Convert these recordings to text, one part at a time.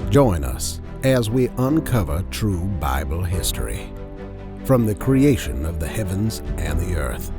Join us as we uncover true Bible history. From the creation of the heavens and the earth,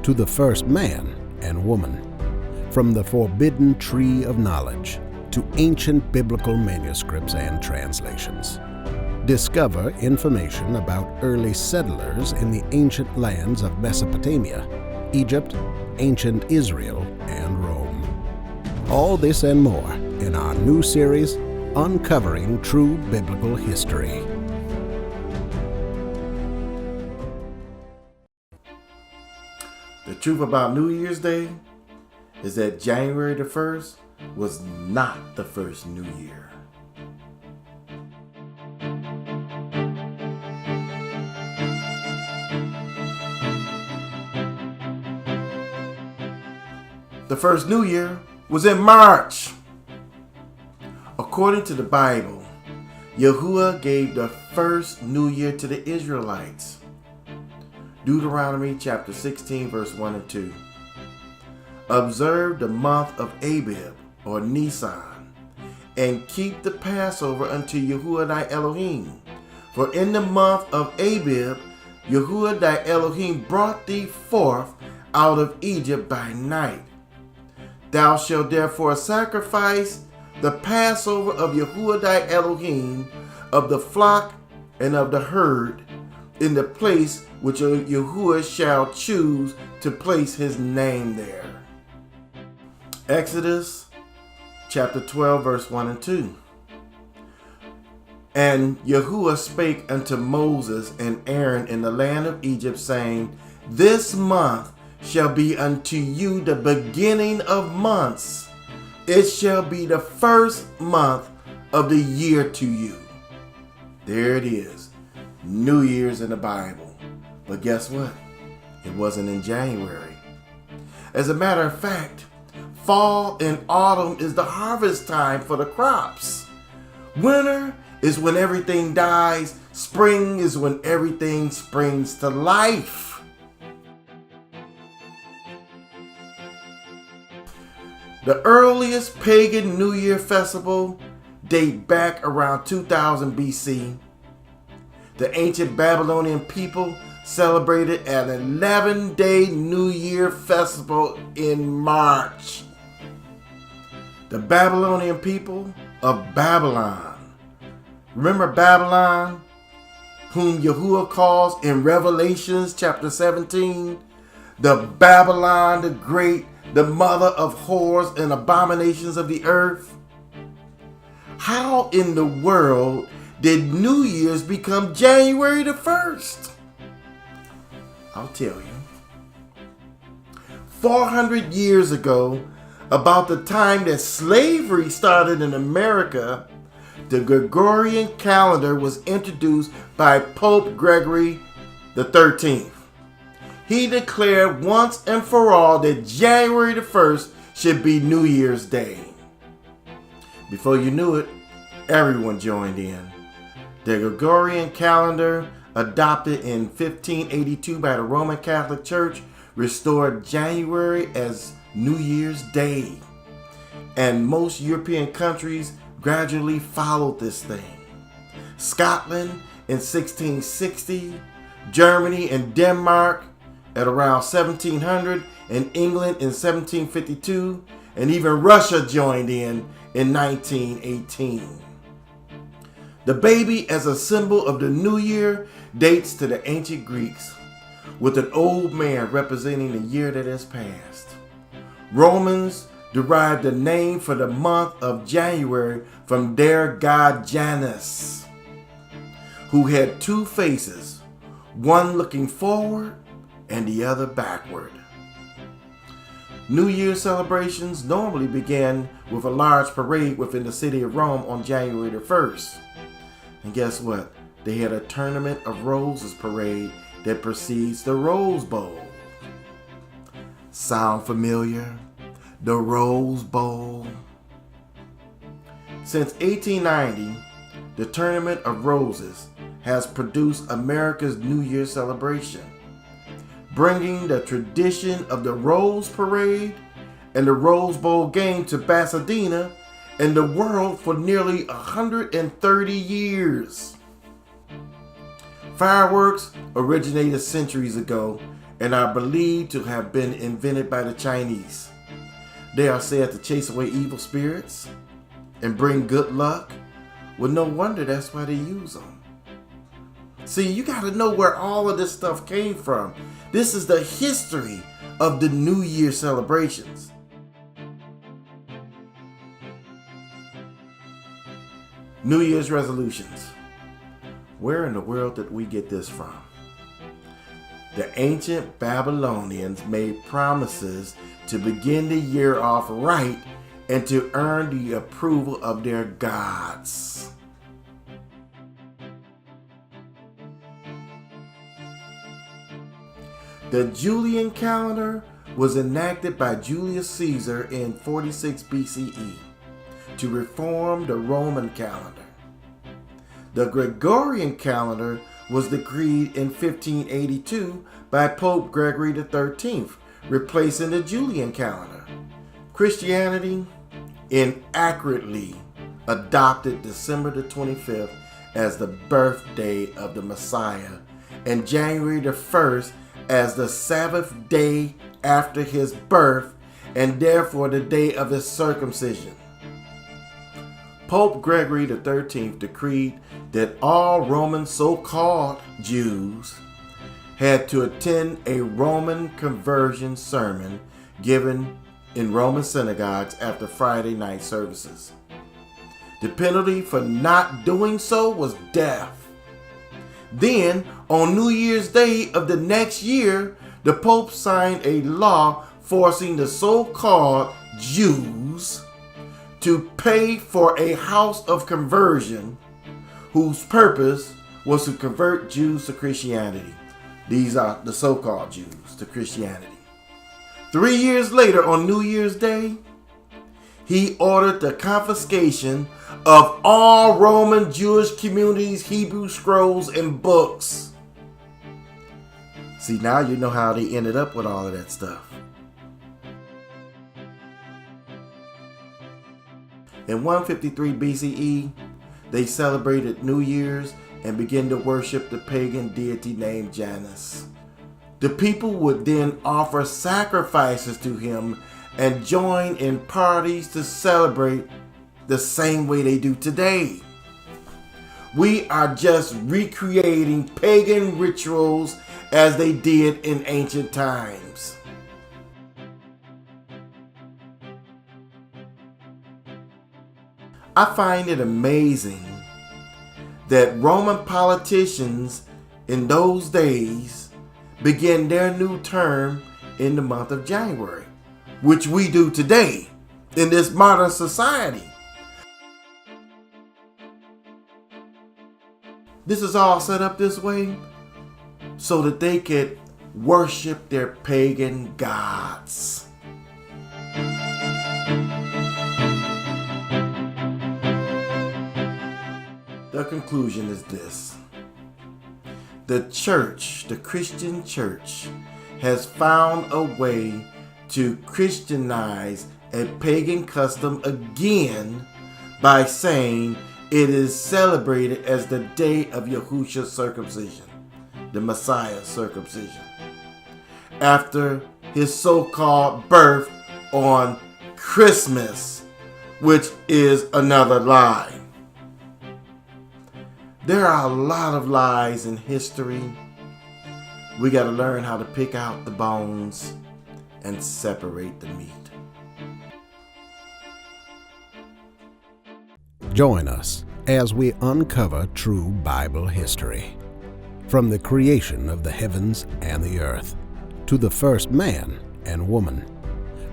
to the first man and woman, from the forbidden tree of knowledge to ancient biblical manuscripts and translations. Discover information about early settlers in the ancient lands of Mesopotamia, Egypt, ancient Israel, and Rome. All this and more in our new series, Uncovering True Biblical History. The truth about New Year's Day is that January the 1st was not the first New Year. The first New Year was in March. According to the Bible, Yahuwah gave the first New Year to the Israelites. Deuteronomy chapter 16 verse 1 and 2. Observe the month of Abib or Nisan, and keep the Passover unto Yahuwah thy Elohim. For in the month of Abib, Yahuwah thy Elohim brought thee forth out of Egypt by night. Thou shalt therefore sacrifice the Passover of Yahuwah thy Elohim, of the flock and of the herd, in the place which Yahuwah shall choose to place his name there. Exodus chapter 12 verse 1 and 2. And Yahuwah spake unto Moses and Aaron in the land of Egypt, saying, This month shall be unto you the beginning of months. It shall be the first month of the year to you. There it is. New Year's in the Bible. But guess what? It wasn't in January. As a matter of fact, fall and autumn is the harvest time for the crops. Winter is when everything dies. Spring is when everything springs to life. The earliest pagan New Year festival date back around 2000 BC. The ancient Babylonian people celebrated an 11-day New Year festival in March. The Babylonian people of Babylon. Remember Babylon, whom Yahuwah calls in Revelations chapter 17, the Babylon the Great, the mother of whores and abominations of the earth? How in the world did New Year's become January the 1st? I'll tell you. 400 years ago, about the time that slavery started in America, the Gregorian calendar was introduced by Pope Gregory the 13th. He declared once and for all that January the 1st should be New Year's Day. Before you knew it, everyone joined in. The Gregorian calendar, adopted in 1582 by the Roman Catholic Church, restored January as New Year's Day. And most European countries gradually followed this thing. Scotland in 1660, Germany and Denmark at around 1700, and England in 1752, and even Russia joined in 1918. The baby as a symbol of the new year dates to the ancient Greeks, with an old man representing the year that has passed. Romans derived the name for the month of January from their god Janus, who had two faces, one looking forward and the other backward. New Year's celebrations normally began with a large parade within the city of Rome on January the 1st. And guess what? They had a Tournament of Roses parade that precedes the Rose Bowl. Sound familiar? The Rose Bowl. Since 1890, the Tournament of Roses has produced America's New Year celebration, bringing the tradition of the Rose Parade and the Rose Bowl game to Pasadena and the world for nearly 130 years. Fireworks originated centuries ago and are believed to have been invented by the Chinese. They are said to chase away evil spirits and bring good luck. Well, no wonder that's why they use them. See, you got to know where all of this stuff came from. This is the history of the New Year celebrations. New Year's resolutions. Where in the world did we get this from? The ancient Babylonians made promises to begin the year off right and to earn the approval of their gods. The Julian calendar was enacted by Julius Caesar in 46 BCE to reform the Roman calendar. The Gregorian calendar was decreed in 1582 by Pope Gregory XIII, replacing the Julian calendar. Christianity inaccurately adopted December the 25th as the birthday of the Messiah and January the 1st as the Sabbath day after his birth and therefore the day of his circumcision. Pope Gregory XIII decreed that all Roman so-called Jews had to attend a Roman conversion sermon given in Roman synagogues after Friday night services. The penalty for not doing so was death. Then, on New Year's Day of the next year, the Pope signed a law forcing the so-called Jews to pay for a house of conversion whose purpose was to convert Jews to Christianity. These are the so-called Jews to Christianity. 3 years later, on New Year's Day, he ordered the confiscation of all Roman Jewish communities' Hebrew scrolls and books. See, now you know how they ended up with all of that stuff. In 153 BCE, they celebrated New Year's and began to worship the pagan deity named Janus. The people would then offer sacrifices to him and join in parties to celebrate the same way they do today. We are just recreating pagan rituals as they did in ancient times. I find it amazing that Roman politicians in those days began their new term in the month of January, which we do today in this modern society. This is all set up this way so that they could worship their pagan gods. The conclusion is this. The church, the Christian church, has found a way to Christianize a pagan custom again by saying it is celebrated as the day of Yahushua's circumcision, the Messiah's circumcision, after his so-called birth on Christmas, which is another lie. There are a lot of lies in history. We got to learn how to pick out the bones and separate the meat. Join us as we uncover true Bible history. From the creation of the heavens and the earth, to the first man and woman,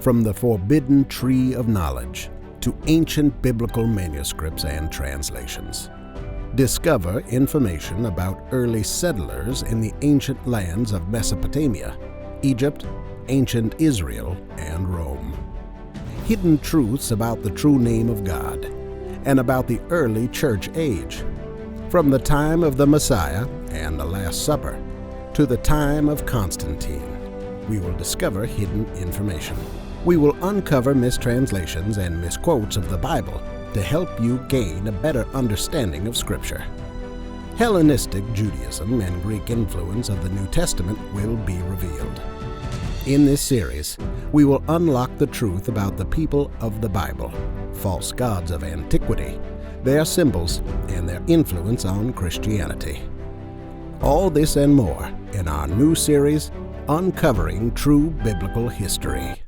from the forbidden tree of knowledge, to ancient biblical manuscripts and translations. Discover information about early settlers in the ancient lands of Mesopotamia, Egypt, ancient Israel, and Rome. Hidden truths about the true name of God and about the early church age, from the time of the Messiah and the Last Supper to the time of Constantine. We will discover hidden information. We will uncover mistranslations and misquotes of the Bible to help you gain a better understanding of Scripture. Hellenistic Judaism and Greek influence of the New Testament will be revealed. In this series, we will unlock the truth about the people of the Bible, false gods of antiquity, their symbols, and their influence on Christianity. All this and more in our new series, Uncovering True Biblical History.